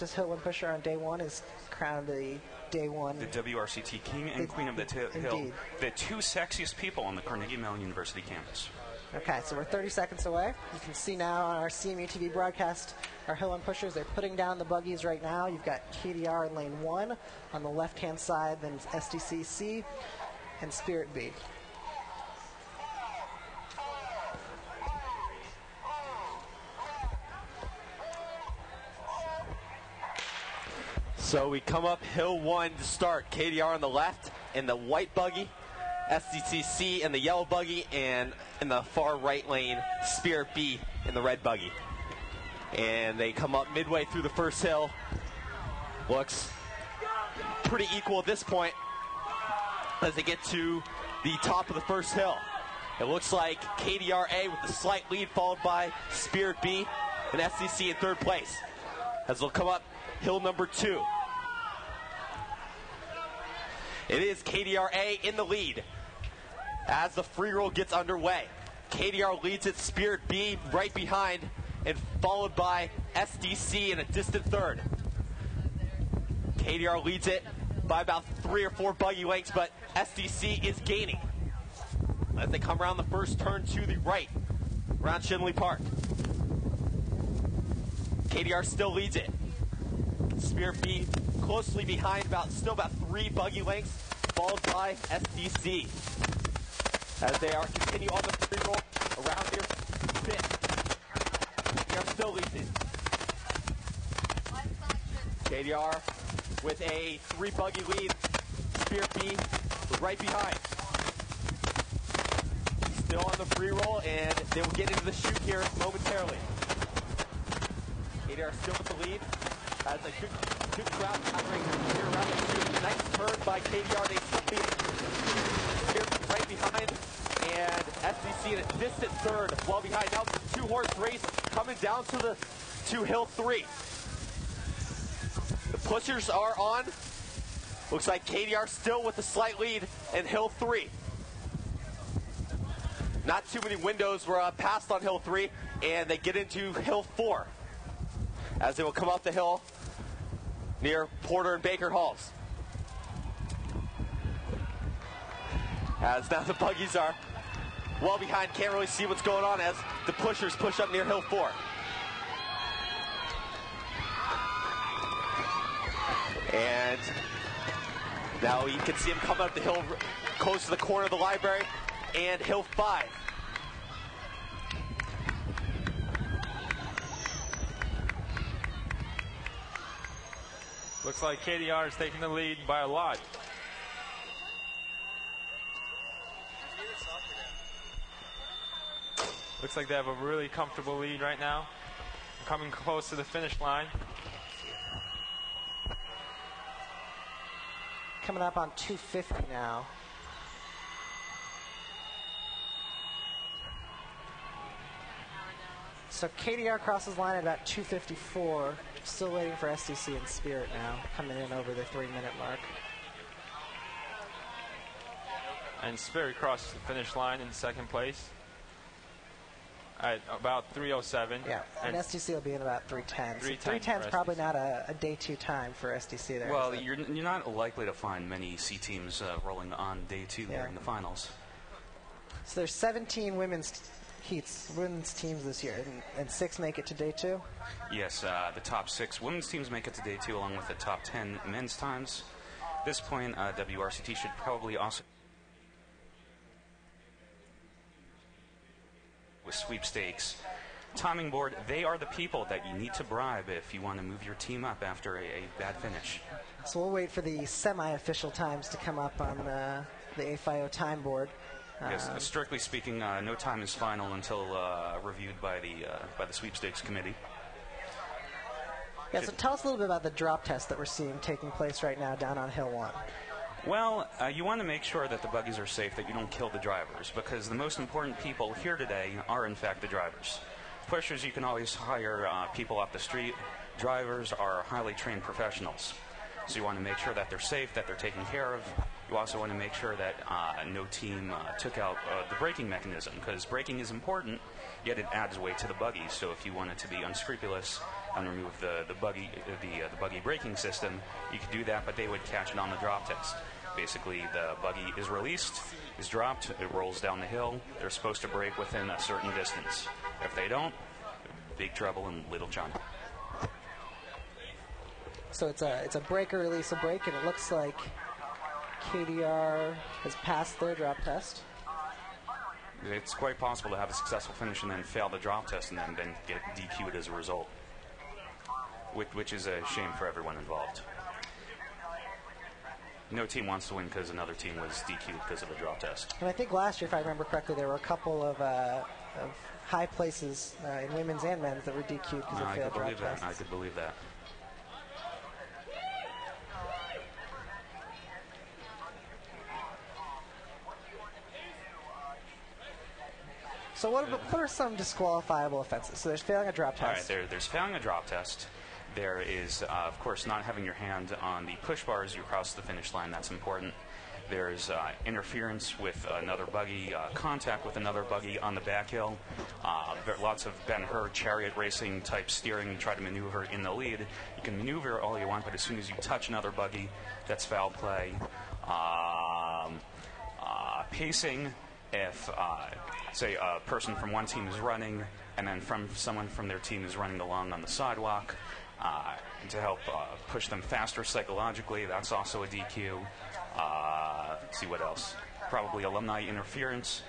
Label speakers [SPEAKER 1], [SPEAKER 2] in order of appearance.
[SPEAKER 1] fastest hill one pusher on day one is crowned the day one.
[SPEAKER 2] The WRCT King and Queen of the Hill. The two sexiest people on the Carnegie Mellon University campus.
[SPEAKER 1] Okay, so we're 30 seconds away. You can see now on our CMU TV broadcast, our hill one pushers, they're putting down the buggies right now. You've got KDR in lane 1 on the left-hand side, then SDC C and Spirit B.
[SPEAKER 3] So we come up hill 1 to start. KDR on the left in the white buggy, SDC C in the yellow buggy, and in the far right lane, Spirit B in the red buggy. And they come up midway through the first hill. Looks pretty equal at this point as they get to the top of the first hill. It looks like KDR A with a slight lead, followed by Spirit B and SDC in third place. As they'll come up hill number 2. It is KDR A in the lead as the free roll gets underway. KDR leads it, Spirit B right behind, and followed by SDC in a distant third. KDR leads it by about 3 or 4 buggy lengths, but SDC is gaining as they come around the first turn to the right, around Shinley Park. KDR still leads it. Spirit B closely behind, still about 3 buggy lengths, followed by SDC. As they are continue on the free roll around here, 5th. KDR still leads it. KDR with a 3 buggy lead. Spirit B right behind. Still on the free roll, and they will get into the chute here momentarily. KDR still with the lead. As a good crowd covering here around the chute. Nice turn by KDR. They still lead. Spirit right behind, and SDC in a distant third, well behind. Now it's a 2-horse race coming down to hill 3. The pushers are on. Looks like KDR still with a slight lead in hill 3. Not too many windows were passed on hill 3, and they get into hill 4 as they will come up the hill near Porter and Baker Halls. As now the buggies are well behind, can't really see what's going on as the pushers push up near hill 4. And now you can see them coming up the hill close to the corner of the library and hill 5.
[SPEAKER 4] Looks like KDR is taking the lead by a lot. Looks like they have a really comfortable lead right now. Coming close to the finish line.
[SPEAKER 1] Coming up on 250 now. So KDR crosses line at about 254. Still waiting for SDC and Spirit now, coming in over the 3-minute mark.
[SPEAKER 4] And Spirit crosses the finish line in second place at about 3:07.
[SPEAKER 1] Yeah, and SDC will be in about 3:10. 3:10 is probably not a day 2 time for SDC there.
[SPEAKER 2] Well, you're not likely to find many C teams rolling on day 2 there in the finals.
[SPEAKER 1] So there's 17 women's teams this year, and 6 make it to day 2?
[SPEAKER 2] Yes, the top 6 women's teams make it to day 2 along with the top 10 men's times. At this point, WRCT should probably also with sweepstakes. Timing board, they are the people that you need to bribe if you want to move your team up after a bad finish.
[SPEAKER 1] So we'll wait for the semi-official times to come up on the AFIO time board.
[SPEAKER 2] Yes, strictly speaking, no time is final until reviewed by the sweepstakes committee.
[SPEAKER 1] Yeah, so tell us a little bit about the drop test that we're seeing taking place right now down on Hill 1.
[SPEAKER 2] Well, you want to make sure that the buggies are safe, that you don't kill the drivers, because the most important people here today are, in fact, the drivers. Pushers, you can always hire people off the street. Drivers are highly trained professionals. So you want to make sure that they're safe, that they're taken care of. You also want to make sure that no team took out the braking mechanism, because braking is important, yet it adds weight to the buggies. So if you want it to be unscrupulous, and remove the buggy braking system, you could do that, but they would catch it on the drop test. Basically, the buggy is released, is dropped, it rolls down the hill. They're supposed to brake within a certain distance. If they don't, big trouble in Little China.
[SPEAKER 1] So it's a break or release a brake, and it looks like KDR has passed their drop test.
[SPEAKER 2] It's quite possible to have a successful finish and then fail the drop test and then get DQ'd as a result, which is a shame for everyone involved. No team wants to win because another team was DQ'd because of a drop test.
[SPEAKER 1] And I think last year, if I remember correctly, there were a couple of high places in women's and men's that were DQ'd because of failed drop tests.
[SPEAKER 2] I could believe that.
[SPEAKER 1] So what are some disqualifiable offenses? So there's failing a drop test.
[SPEAKER 2] All right, there's failing a drop test. There is, of course, not having your hand on the push bar as you cross the finish line. That's important. There's interference with another buggy, contact with another buggy on the back hill. There are lots of Ben-Hur chariot racing type steering. You try to maneuver in the lead. You can maneuver all you want, but as soon as you touch another buggy, that's foul play. Pacing, if, say, a person from one team is running and then someone from their team is running along on the sidewalk, to help push them faster psychologically, that's also a DQ. Let's see what else. Probably alumni interference.